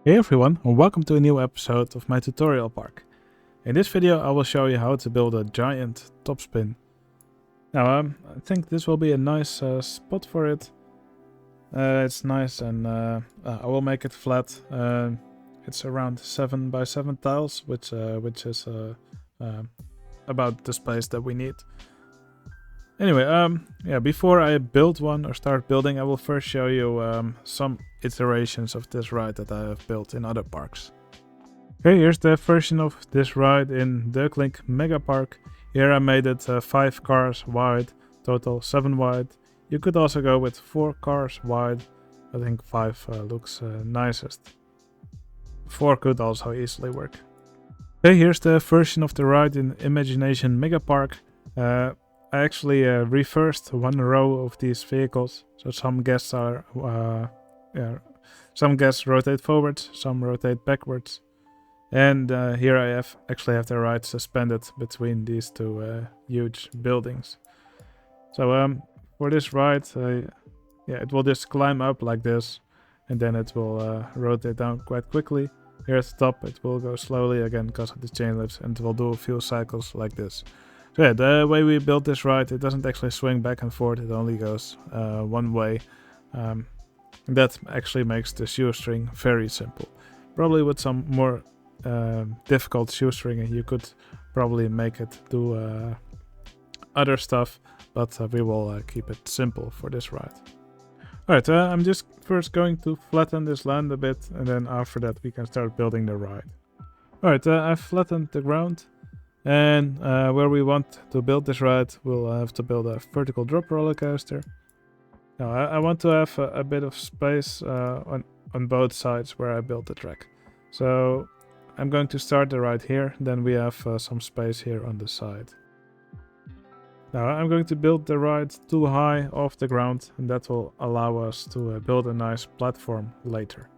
Hey everyone, and welcome to a new episode of my tutorial park. In this video I will show you how to build a giant topspin. Now I think this will be a nice spot for it. It's nice and I will make it flat. It's around 7 by 7 tiles, which is about the space that we need. Anyway, before I build one or start building, I will first show you some iterations of this ride that I have built in other parks. Okay, here's the version of this ride in Ducklink Mega Park. Here I made it 5 cars wide, total 7 wide. You could also go with 4 cars wide. I think 5 looks nicest. 4 could also easily work. Okay, here's the version of the ride in Imagination Mega Park. I actually reversed one row of these vehicles, so some guests rotate forwards, some rotate backwards, and here I actually have the ride suspended between these two huge buildings. So for this ride, it will just climb up like this, and then it will rotate down quite quickly. Here at the top, it will go slowly again because of the chain lifts, and it will do a few cycles like this. So yeah, the way we built this ride, it doesn't actually swing back and forth, it only goes one way. That actually makes the shoestring very simple. Probably with some more difficult shoestring, you could probably make it do other stuff, but we will keep it simple for this ride. Alright, I'm just first going to flatten this land a bit, and then after that we can start building the ride. Alright, I've flattened the ground. And where we want to build this ride, we'll have to build a vertical drop roller coaster. Now I want to have a bit of space on both sides where I built the track. So I'm going to start the ride here, then we have some space here on the side. Now I'm going to build the ride too high off the ground, and that will allow us to build a nice platform later.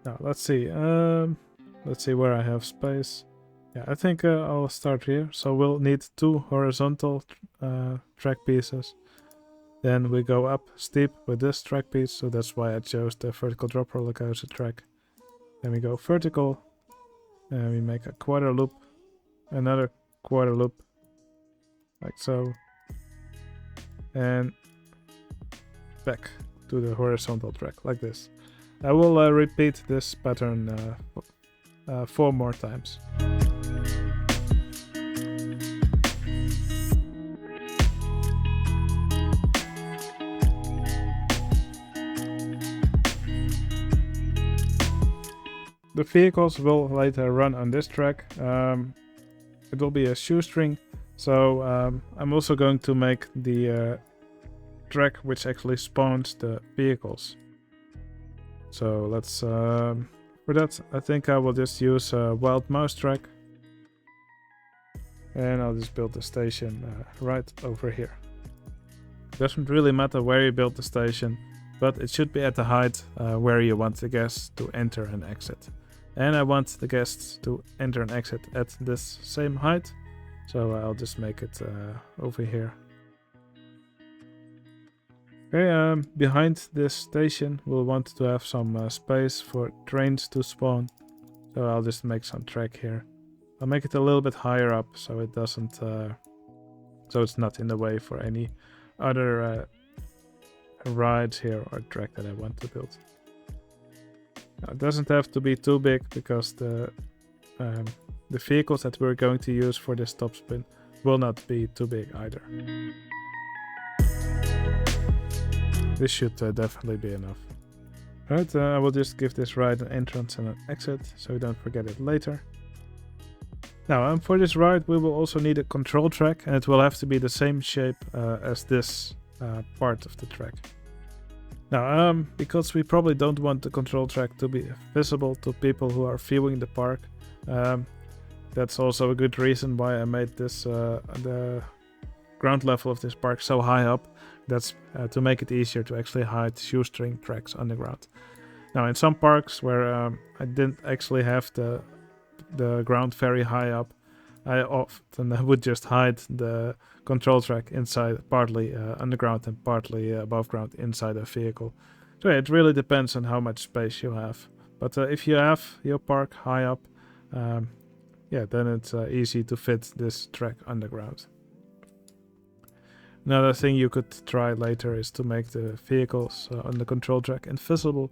Now let's see where I have space. Yeah, I think I'll start here. So we'll need 2 horizontal track pieces. Then we go up steep with this track piece, so that's why I chose the vertical drop roller coaster track. Then we go vertical, and we make a quarter loop, another quarter loop, like so, and back to the horizontal track, like this. I will repeat this pattern 4 more times. The vehicles will later run on this track. It will be a shoestring, so I'm also going to make the track which actually spawns the vehicles. So let's for that I think I will just use a wild mouse track, and I'll just build the station right over here. Doesn't really matter where you build the station, but it should be at the height where you want the guests to enter and exit. And I want the guests to enter and exit at this same height, so I'll just make it over here. Okay, behind this station we'll want to have some space for trains to spawn, so I'll just make some track here. I'll make it a little bit higher up so it doesn't, so it's not in the way for any other rides here or track that I want to build. Now, it doesn't have to be too big because the vehicles that we're going to use for this topspin will not be too big either. This should definitely be enough. Alright, I will just give this ride an entrance and an exit so we don't forget it later. Now for this ride we will also need a control track, and it will have to be the same shape as this part of the track. Now, because we probably don't want the control track to be visible to people who are viewing the park, that's also a good reason why I made this the ground level of this park so high up. That's to make it easier to actually hide shoestring tracks on the ground. Now, in some parks where I didn't actually have the ground very high up, I often would just hide the control track inside, partly underground and partly above ground inside a vehicle. So yeah, it really depends on how much space you have. But if you have your park high up, yeah, then it's easy to fit this track underground. Another thing you could try later is to make the vehicles on the control track invisible,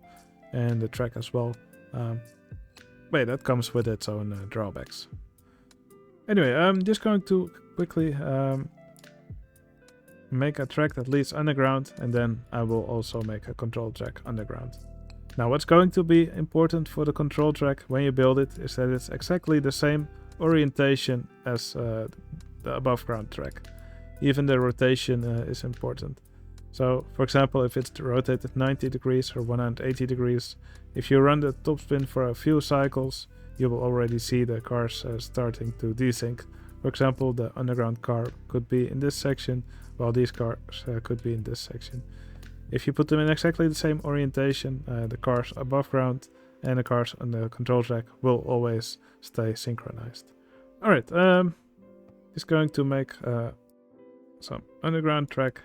and the track as well. But that comes with its own drawbacks. Anyway, I'm just going to quickly make a track that leads underground, and then I will also make a control track underground. Now what's going to be important for the control track when you build it is that it's exactly the same orientation as the above ground track. Even the rotation is important. So for example, if it's rotated 90 degrees or 180 degrees, if you run the topspin for a few cycles, you will already see the cars starting to desync. For example, the underground car could be in this section, while these cars could be in this section. If you put them in exactly the same orientation, the cars above ground and the cars on the control track will always stay synchronized. Alright, just going to make some underground track.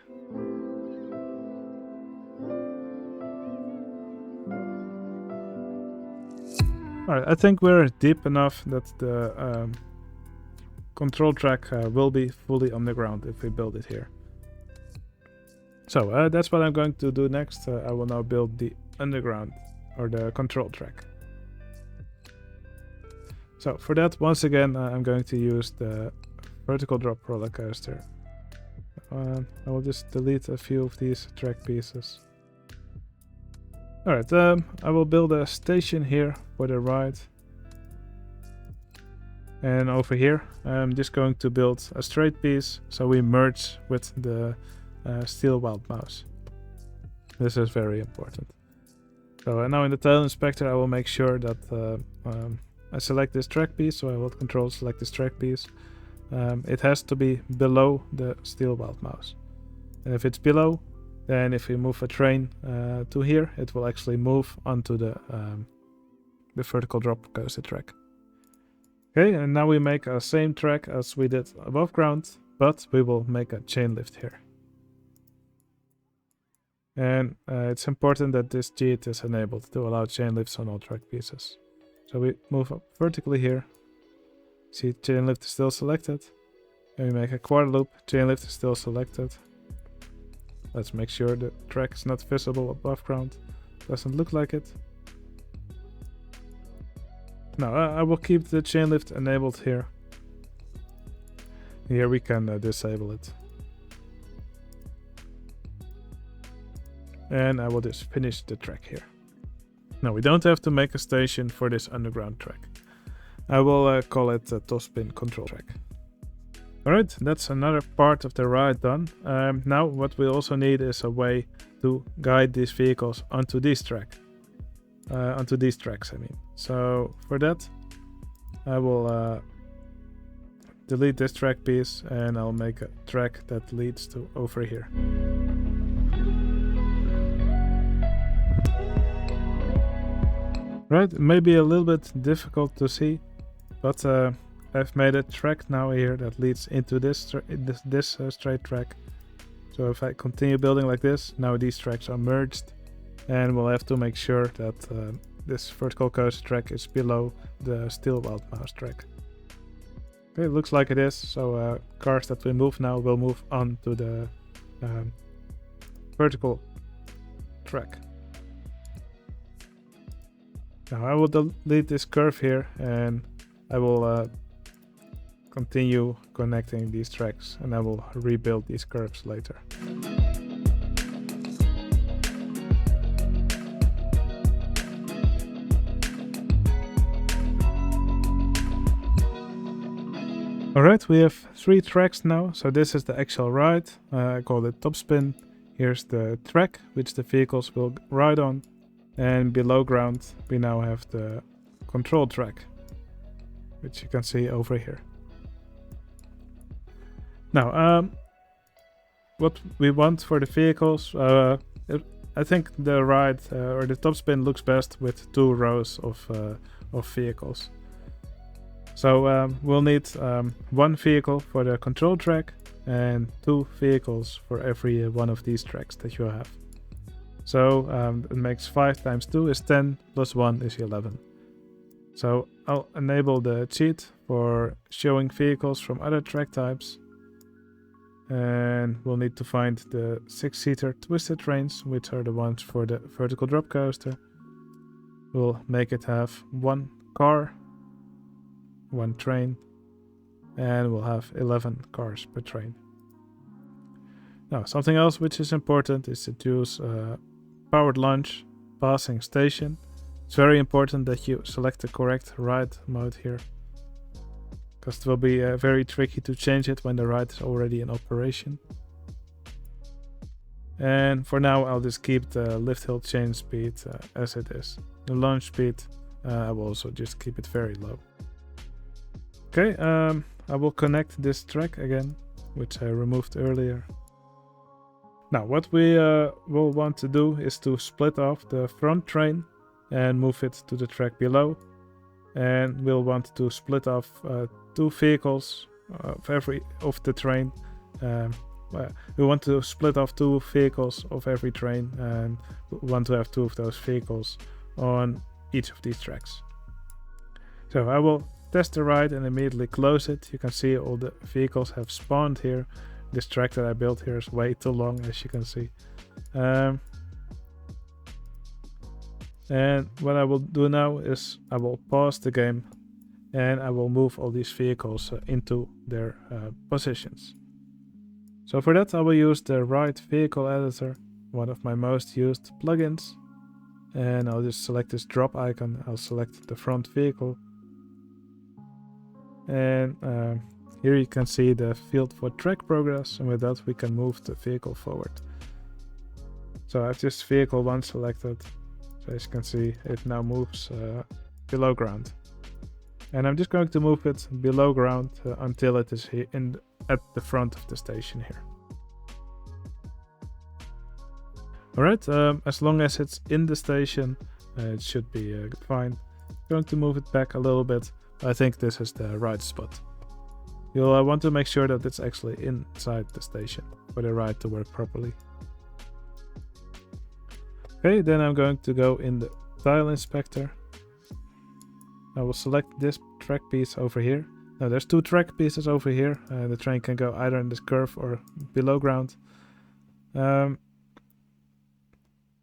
Alright, I think we're deep enough that the control track will be fully underground if we build it here. So that's what I'm going to do next. I will now build the underground or the control track. So for that, once again, I'm going to use the vertical drop roller coaster. I will just delete a few of these track pieces. Alright, I will build a station here for the ride. And over here, I'm just going to build a straight piece so we merge with the steel wild mouse. This is very important. So now in the tile inspector, I will make sure that I select this track piece. So I will control select this track piece. It has to be below the steel wild mouse. And if it's below, then if we move a train to here, it will actually move onto the vertical drop coaster track. Okay, and now we make a same track as we did above ground, but we will make a chain lift here. And it's important that this cheat is enabled to allow chain lifts on all track pieces. So we move up vertically here. See, chain lift is still selected. And we make a quarter loop, chain lift is still selected. Let's make sure the track is not visible above ground. Doesn't look like it. Now I will keep the chain lift enabled here. Here we can disable it. And I will just finish the track here. Now we don't have to make a station for this underground track. I will call it a topspin control track. Alright, that's another part of the ride done. Now what we also need is a way to guide these vehicles onto this track. Onto these tracks, I mean. So for that, I will delete this track piece and I'll make a track that leads to over here. Right, it may be a little bit difficult to see, but I've made a track now here that leads into this straight track. So if I continue building like this, now these tracks are merged, and we'll have to make sure that this vertical coaster track is below the steel wild mouse track. Okay, it looks like it is. So cars that we move now will move on to the vertical track. Now I will delete this curve here and I will continue connecting these tracks, and I will rebuild these curves later. Alright, we have 3 tracks now, so this is the actual ride. I call it topspin. Here's the track which the vehicles will ride on. And below ground we now have the control track, which you can see over here. Now, what we want for the vehicles, I think the ride or the topspin looks best with 2 rows of vehicles. So we'll need 1 vehicle for the control track and 2 vehicles for every one of these tracks that you have. So it makes 5 times 2 is 10, plus 1 is 11. So I'll enable the cheat for showing vehicles from other track types. And we'll need to find the 6-seater twisted trains, which are the ones for the vertical drop coaster. We'll make it have 1 car, 1 train, and we'll have 11 cars per train. Now, something else which is important is to choose powered launch passing station. It's very important that you select the correct ride mode here, because it will be very tricky to change it when the ride is already in operation. And for now I'll just keep the lift hill change speed as it is. The launch speed I will also just keep it very low. Okay, I will connect this track again, which I removed earlier. Now what we will want to do is to split off the front train and move it to the track below. And we'll want to split off 2 vehicles of the train. We want to split off 2 vehicles of every train, and we want to have 2 of those vehicles on each of these tracks. So I will test the ride and immediately close it. You can see all the vehicles have spawned here. This track that I built here is way too long, as you can see. And what I will do now is I will pause the game and I will move all these vehicles into their positions. So for that I will use the Ride Vehicle Editor, one of my most used plugins. And I'll just select this drop icon. I'll select the front vehicle. And here you can see the field for track progress, and with that we can move the vehicle forward. So I have this vehicle 1 selected. So as you can see, it now moves below ground. And I'm just going to move it below ground until it is here at the front of the station here. Alright, as long as it's in the station, it should be fine. Going to move it back a little bit. I think this is the right spot. You'll want to make sure that it's actually inside the station for the ride to work properly. Okay, then I'm going to go in the tile inspector. I will select this track piece over here. Now there's 2 track pieces over here. The train can go either in this curve or below ground.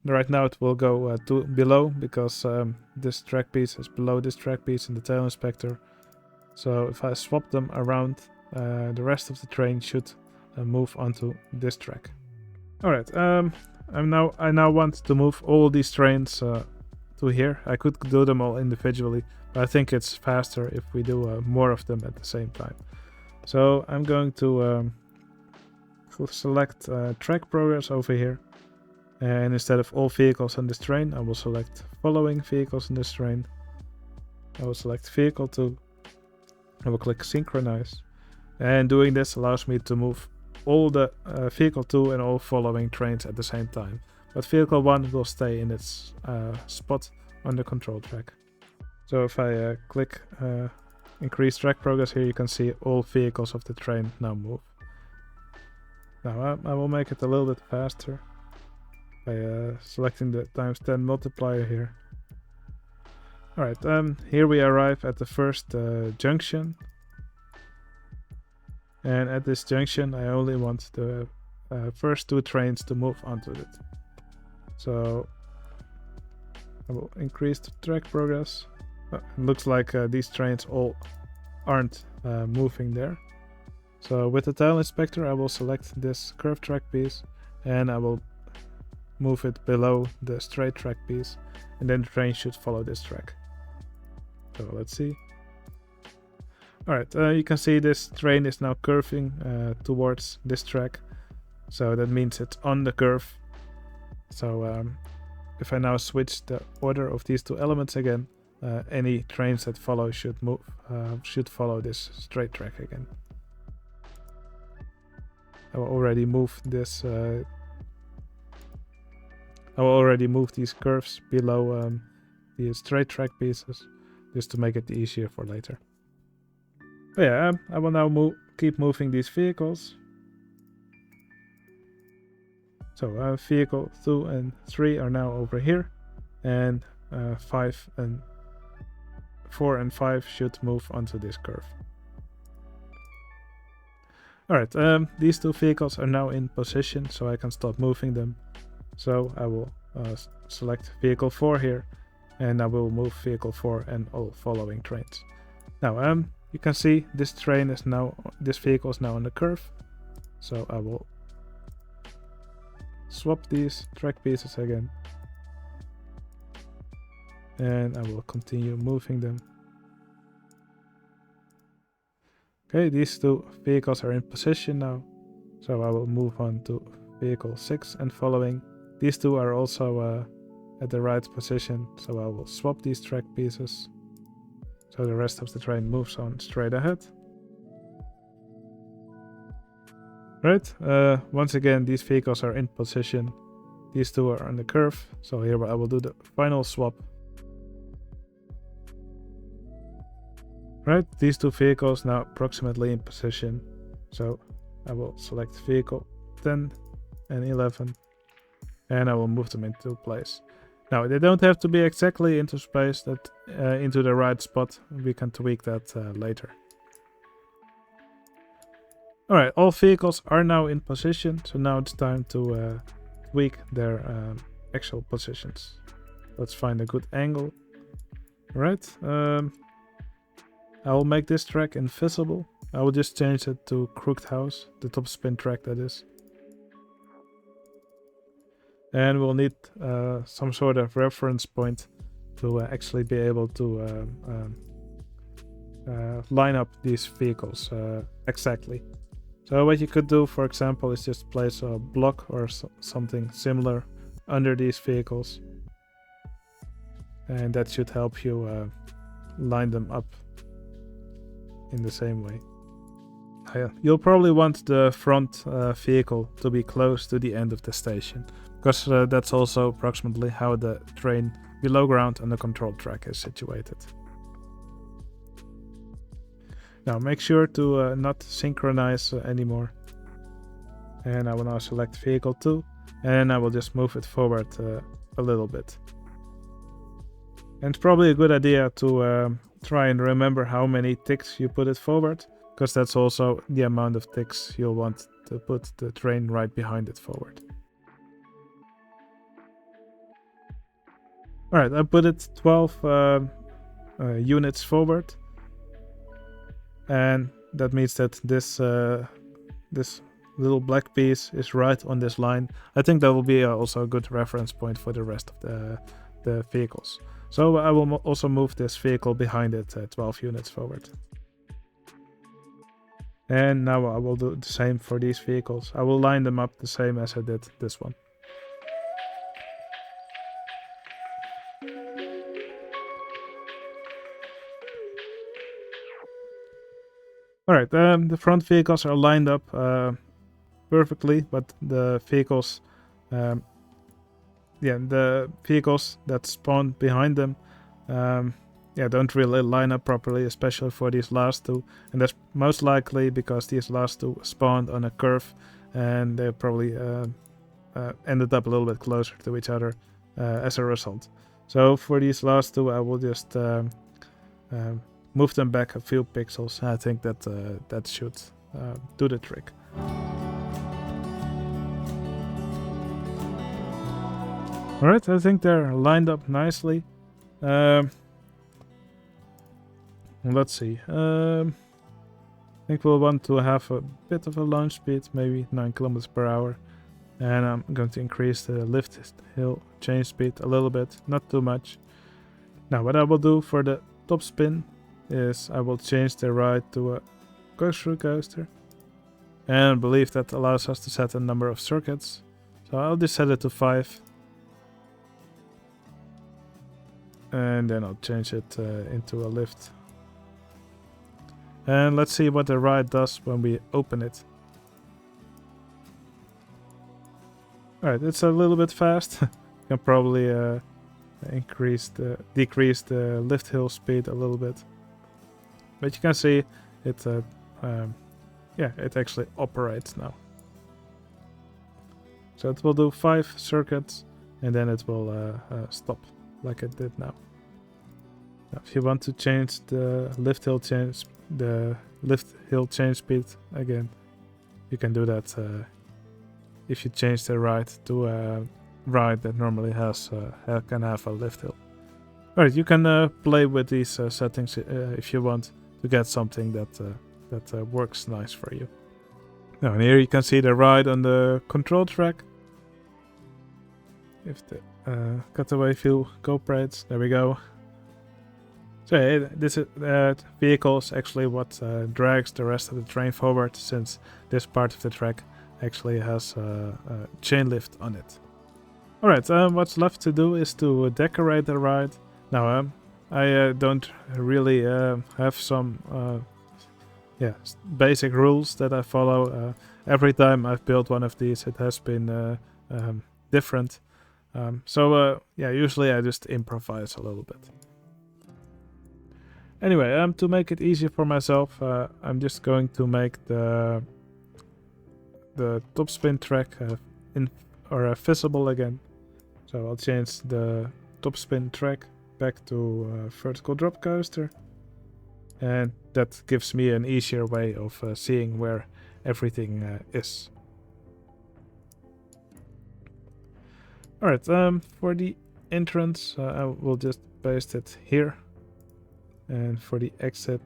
Right now it will go to below, because this track piece is below this track piece in the tile inspector. So if I swap them around, the rest of the train should move onto this track. Alright, I now want to move all these trains to here. I could do them all individually, but I think it's faster if we do more of them at the same time. So I'm going to select track progress over here. And instead of all vehicles on this train, I will select following vehicles in this train. I will select vehicle 2. I will click synchronize. And doing this allows me to move all the vehicle 2 and all following trains at the same time. But vehicle 1 will stay in its spot on the control track. So if I click increase track progress here, you can see all vehicles of the train now move. Now I will make it a little bit faster by selecting the times 10 multiplier here. Alright, here we arrive at the first junction. And at this junction I only want the first 2 trains to move onto it. So I will increase the track progress. It looks like these trains all aren't moving there. So with the tile inspector I will select this curved track piece and I will move it below the straight track piece, and then the train should follow this track. So let's see. Alright, you can see this train is now curving towards this track. So that means it's on the curve. So if I now switch the order of these 2 elements again, any trains that follow should follow this straight track again. I will already move this. I will already move these curves below the straight track pieces, just to make it easier for later. But yeah, I will now keep moving these vehicles. So vehicle 2 and 3 are now over here, and 5 and 4 and 5 should move onto this curve. Alright, these two vehicles are now in position, so I can stop moving them. So I will select vehicle 4 here, and I will move vehicle 4 and all following trains. Now, you can see this vehicle is now on the curve. So I will swap these track pieces again, and I will continue moving them. Okay, these two vehicles are in position now, so I will move on to vehicle 6 and following. These two are also at the right position, so I will swap these track pieces so the rest of the train moves on straight ahead. Right, once again these vehicles are in position. These two are on the curve, so here I will do the final swap. Right, these two vehicles now approximately in position, so I will select vehicle 10 and 11, and I will move them into place. Now, they don't have to be exactly into space, into the right spot. We can tweak that later. Alright, all vehicles are now in position, so now it's time to tweak their actual positions. Let's find a good angle. Alright, I will make this track invisible. I will just change it to Crooked House, the top spin track that is. And we'll need some sort of reference point to actually be able to line up these vehicles exactly. So what you could do, for example, is just place a block or something similar under these vehicles. And that should help you line them up in the same way. You'll probably want the front vehicle to be close to the end of the station, because that's also approximately how the train below ground on the control track is situated. Now make sure to not synchronize anymore. And I will now select vehicle 2, and I will just move it forward a little bit. And it's probably a good idea to try and remember how many ticks you put it forward, because that's also the amount of ticks you'll want to put the train right behind it forward. Alright, I put it 12 units forward, and that means that this little black piece is right on this line. I think that will be also a good reference point for the rest of the vehicles. So I will also move this vehicle behind it 12 units forward. And now I will do the same for these vehicles. I will line them up the same as I did this one. Alright, the front vehicles are lined up perfectly, but the vehicles the vehicles that spawn behind them don't really line up properly, especially for these last two, and that's most likely because these last two spawned on a curve and they probably ended up a little bit closer to each other as a result. So for these last two I will just move them back a few pixels. I think that that should do the trick. Alright, I think they're lined up nicely. Let's see. I think we'll want to have a bit of a launch speed, maybe 9 kilometers per hour. And I'm going to increase the lift hill change speed a little bit, not too much. Now what I will do for the top spin is I will change the ride to a go-through coaster. And I believe that allows us to set a number of circuits. So I'll just set it to 5. And then I'll change it into a lift. And let's see what the ride does when we open it. Alright, it's a little bit fast. You can probably decrease the lift hill speed a little bit. But you can see it, it actually operates now. So it will do 5 circuits and then it will stop like it did now. Now, if you want to change the lift hill change speed again, you can do that if you change the ride to a ride that normally can have a lift hill. Alright, you can play with these settings if you want to get something that works nice for you. Now, and here you can see the ride on the control track. If the cutaway view cooperates, there we go. So this vehicle is actually what drags the rest of the train forward, since this part of the track actually has a chain lift on it. Alright, what's left to do is to decorate the ride. Now, I don't really have some basic rules that I follow. Every time I've built one of these, it has been different. Usually I just improvise a little bit. Anyway, to make it easier for myself, I'm just going to make the top spin track visible again. So I'll change the top spin track back to vertical drop coaster, and that gives me an easier way of seeing where everything is. Alright, for the entrance, I will just paste it here. And for the exit,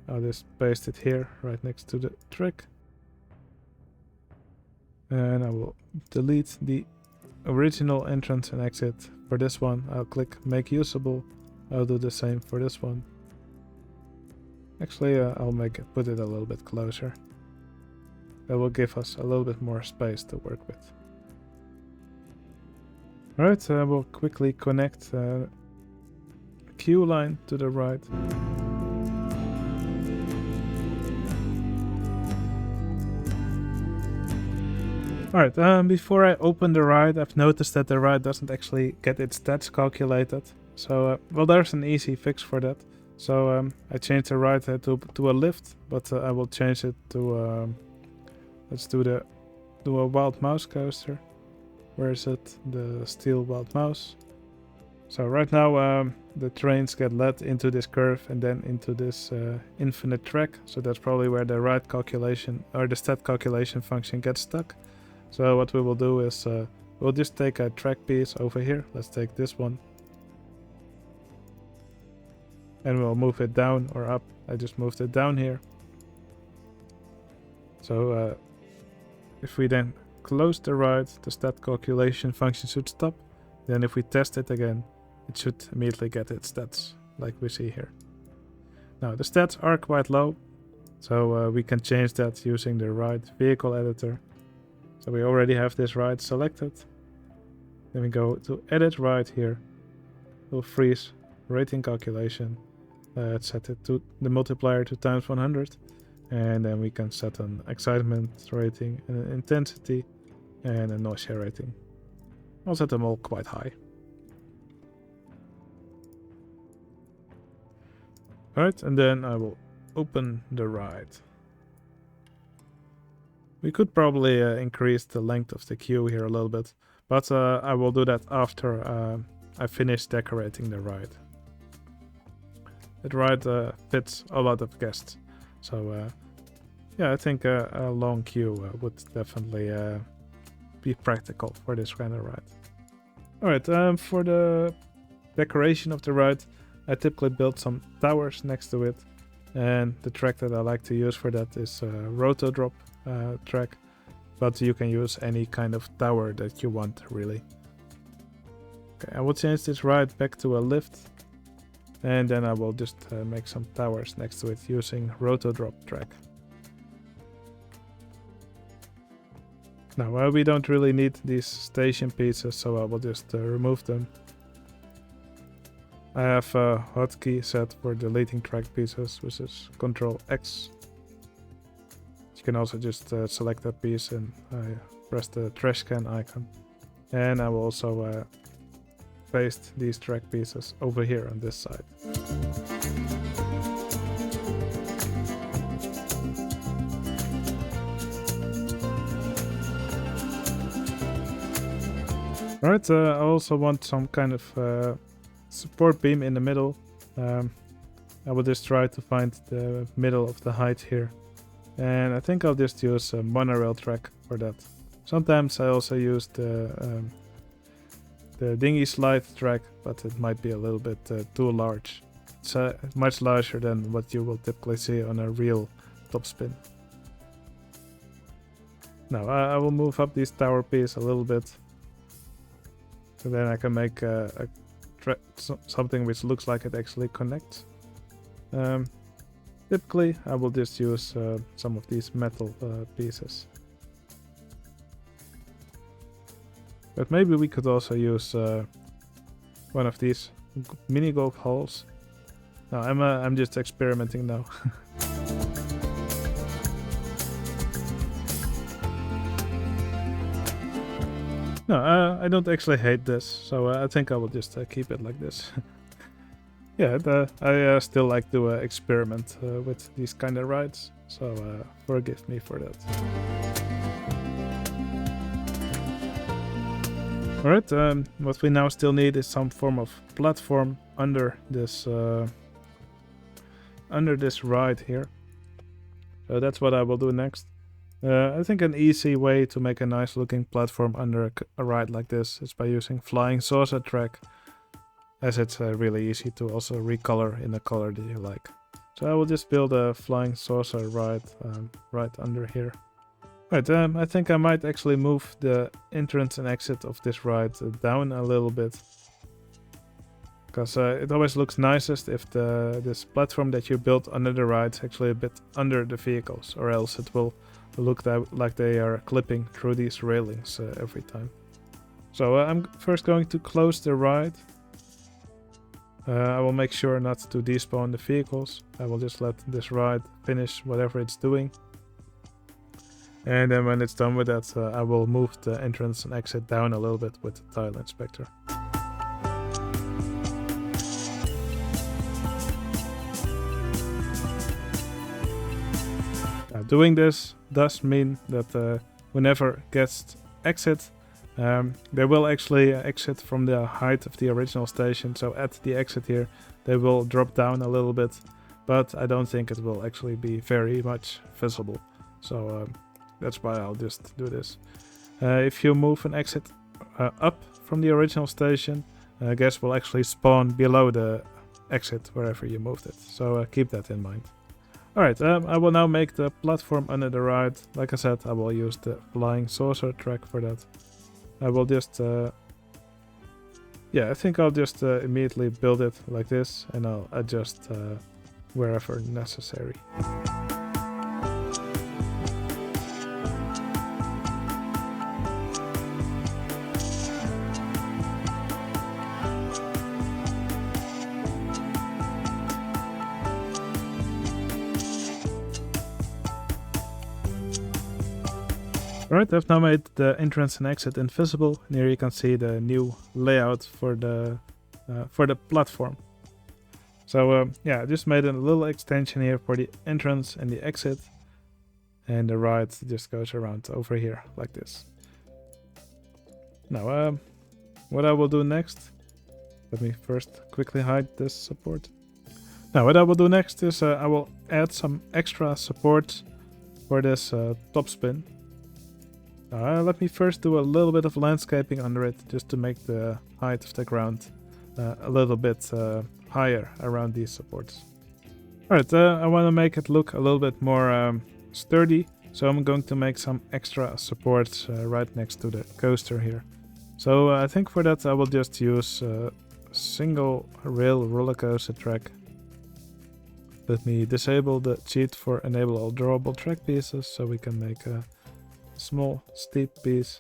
I'll just paste it here, right next to the track. And I will delete the original entrance and exit. For this one, I'll click Make Usable. I'll do the same for this one. Actually, I'll put it a little bit closer. That will give us a little bit more space to work with. Alright, we'll quickly connect queue line to the right. Alright, before I open the ride, I've noticed that the ride doesn't actually get its stats calculated. So, there's an easy fix for that. So, I changed the ride to a lift, but I will change it to, let's do a wild mouse coaster. Where is it? The steel wild mouse. So right now the trains get led into this curve and then into this infinite track. So that's probably where the ride calculation or the stat calculation function gets stuck. So what we will do is we'll just take a track piece over here. Let's take this one. And we'll move it down or up. I just moved it down here. So if we then close the ride, the stat calculation function should stop. Then if we test it again, it should immediately get its stats, like we see here. Now the stats are quite low, so we can change that using the ride vehicle editor. So we already have this ride selected. Then we go to edit ride here. We'll freeze rating calculation. Set it to the multiplier to times 100. And then we can set an excitement rating, an intensity, and a nausea rating. I'll set them all quite high. Alright, and then I will open the ride. We could probably increase the length of the queue here a little bit, but I will do that after I finish decorating the ride. That ride fits a lot of guests, so I think a long queue would definitely be practical for this kind of ride. Alright, for the decoration of the ride, I typically build some towers next to it, and the track that I like to use for that is a roto drop track, but you can use any kind of tower that you want, really. Okay, I will change this ride back to a lift, and then I will just make some towers next to it using roto drop track. Now we don't really need these station pieces, so I will just remove them. I have a hotkey set for deleting track pieces, which is Ctrl X. You can also just select that piece and press the trash can icon. And I will also paste these track pieces over here on this side. Alright, I also want some kind of support beam in the middle. I will just try to find the middle of the height here. And I think I'll just use a monorail track for that. Sometimes I also use the dinghy slide track, but it might be a little bit too large. It's much larger than what you will typically see on a real topspin. Now I will move up this tower piece a little bit. So then I can make something which looks like it actually connects. Typically I will just use some of these metal pieces. But maybe we could also use one of these mini golf holes. No, I'm just experimenting now. No, I don't actually hate this, so I think I will just keep it like this. Yeah, I still like to experiment with these kind of rides, so forgive me for that. Alright, what we now still need is some form of platform under this ride here. So that's what I will do next. I think an easy way to make a nice looking platform under a ride like this is by using flying saucer track, as it's really easy to also recolor in the color that you like. So I will just build a flying saucer ride right under here. Right, I think I might actually move the entrance and exit of this ride down a little bit. Because it always looks nicest if this platform that you built under the ride is actually a bit under the vehicles, or else it will look like they are clipping through these railings every time. So I'm first going to close the ride. I will make sure not to despawn the vehicles. I will just let this ride finish whatever it's doing. And then when it's done with that, I will move the entrance and exit down a little bit with the tile inspector. Doing this does mean that whenever guests exit, they will actually exit from the height of the original station. So at the exit here, they will drop down a little bit, but I don't think it will actually be very much visible. So that's why I'll just do this. If you move an exit up from the original station, guests will actually spawn below the exit wherever you moved it. So keep that in mind. Alright, I will now make the platform under the ride. Like I said, I will use the flying saucer track for that. I will just... I think I'll just immediately build it like this, and I'll adjust wherever necessary. Alright, I've now made the entrance and exit invisible, and here you can see the new layout for the platform. So I just made a little extension here for the entrance and the exit, and the ride just goes around over here like this. Now, what I will do next, let me first quickly hide this support. Now, what I will do next is I will add some extra support for this top spin. Let me first do a little bit of landscaping under it, just to make the height of the ground a little bit higher around these supports. Alright, I want to make it look a little bit more sturdy, so I'm going to make some extra supports right next to the coaster here. So I think for that I will just use a single rail roller coaster track. Let me disable the cheat for enable all drawable track pieces, so we can make a small steep piece,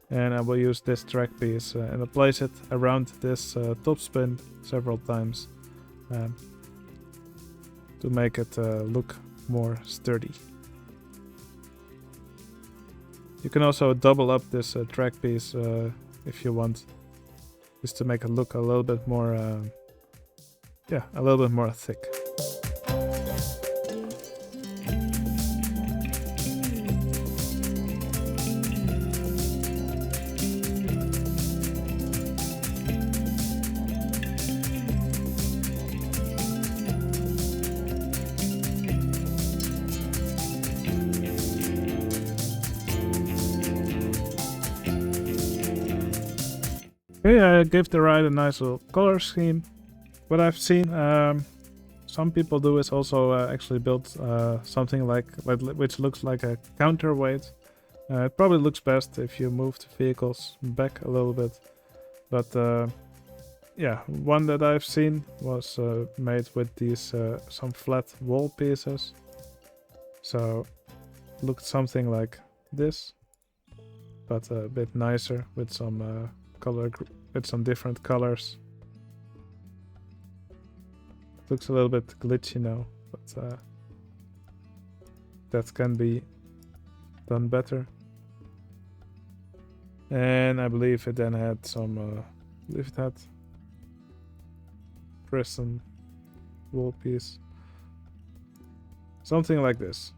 and I will use this track piece and I'll place it around this top spin several times to make it look more sturdy. You can also double up this track piece if you want, just to make it look a little bit more thick. Okay, I gave the ride a nice little color scheme. What I've seen, some people do is also actually build something like which looks like a counterweight. It probably looks best if you move the vehicles back a little bit, but yeah, one that I've seen was made with these some flat wall pieces. So looked something like this, but a bit nicer with some with some different colors. Looks a little bit glitchy now, but that can be done better. And I believe it then had some prison wall piece, something like this.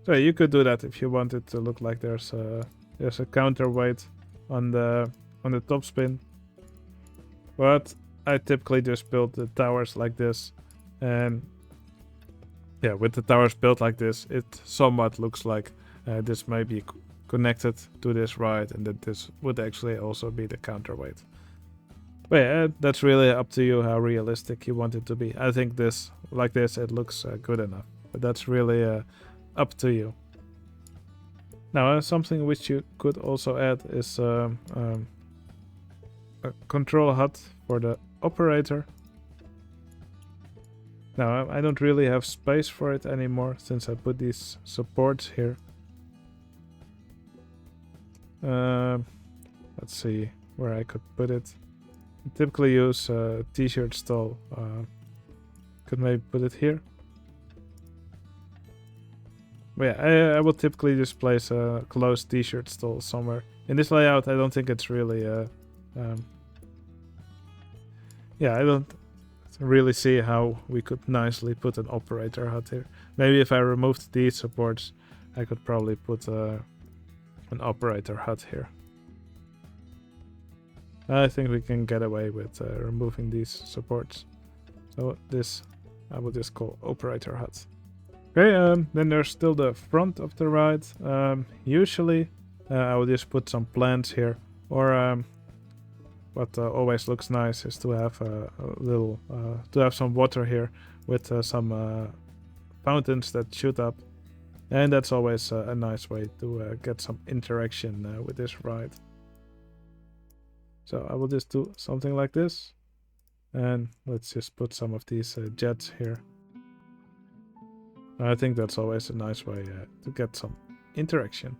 So you could do that if you want it to look like there's a counterweight on the top spin. But I typically just build the towers like this, and yeah, with the towers built like this, it somewhat looks like this may be connected to this ride, and that this would actually also be the counterweight. But yeah, that's really up to you how realistic you want it to be. I think this, like this, it looks good enough. But that's really up to you. Now, something which you could also add is a control hut for the operator. Now, I don't really have space for it anymore since I put these supports here. Let's see where I could put it. I typically use a t-shirt stall. Could maybe put it here. But yeah, I will typically just place a closed t-shirt stall somewhere. In this layout, I don't think it's really... yeah, I don't really see how we could nicely put an operator hut here. Maybe if I removed these supports, I could probably put an operator hut here. I think we can get away with removing these supports. So this I will just call operator hut. Okay, then there's still the front of the ride. Usually I will just put some plants here, or what always looks nice is to have a little to have some water here with some fountains that shoot up, and that's always a nice way to get some interaction with this ride. So I will just do something like this, and let's just put some of these jets here. I think that's always a nice way to get some interaction.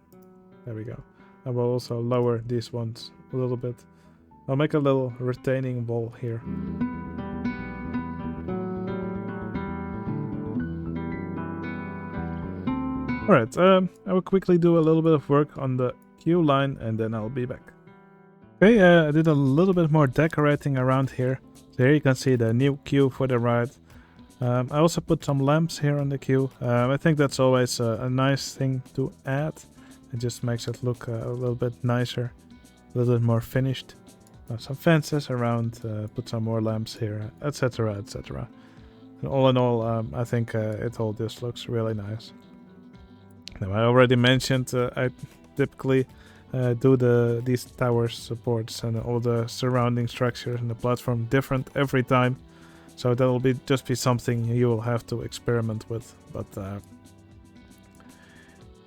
There we go. I will also lower these ones a little bit. I'll make a little retaining wall here. Alright, I will quickly do a little bit of work on the queue line and then I'll be back. Okay, I did a little bit more decorating around here. So here you can see the new queue for the ride. I also put some lamps here on the queue. I think that's always a nice thing to add. It just makes it look a little bit nicer, a little bit more finished. Some fences around, put some more lamps here, etc, etc. And all in all, I think it all just looks really nice. Now, I already mentioned I typically do these tower supports and all the surrounding structures and the platform different every time. So that will just be something you will have to experiment with. But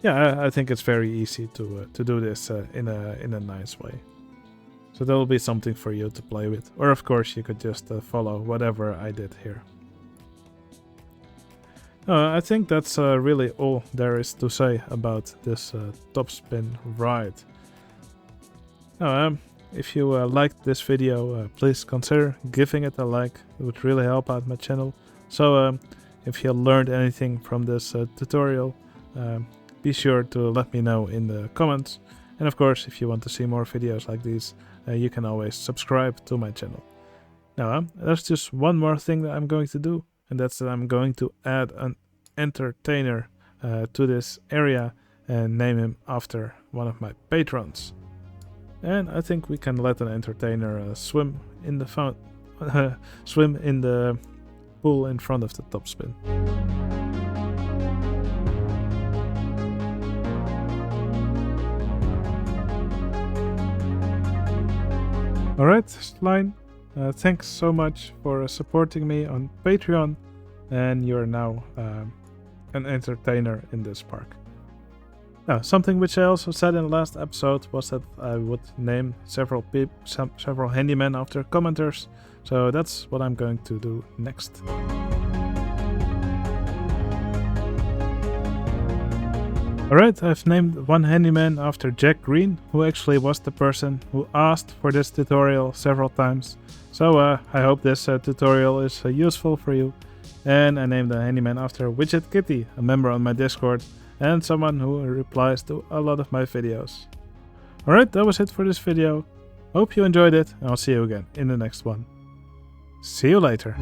yeah, I think it's very easy to do this in a nice way. So that will be something for you to play with. Or of course you could just follow whatever I did here. I think that's really all there is to say about this topspin ride. If you liked this video, please consider giving it a like. It would really help out my channel. So if you learned anything from this tutorial, be sure to let me know in the comments. And of course, if you want to see more videos like these, you can always subscribe to my channel. Now, there's just one more thing that I'm going to do, and that's that I'm going to add an entertainer to this area and name him after one of my patrons. And I think we can let an entertainer swim in the swim in the pool in front of the topspin. Alright, Slime, thanks so much for supporting me on Patreon, and you're now an entertainer in this park. Now, something which I also said in the last episode was that I would name several handymen after commenters, so that's what I'm going to do next. Alright, I've named one handyman after Jack Green, who actually was the person who asked for this tutorial several times. So I hope this tutorial is useful for you. And I named the handyman after Widget Kitty, a member on my Discord, and someone who replies to a lot of my videos. Alright, that was it for this video. Hope you enjoyed it, and I'll see you again in the next one. See you later.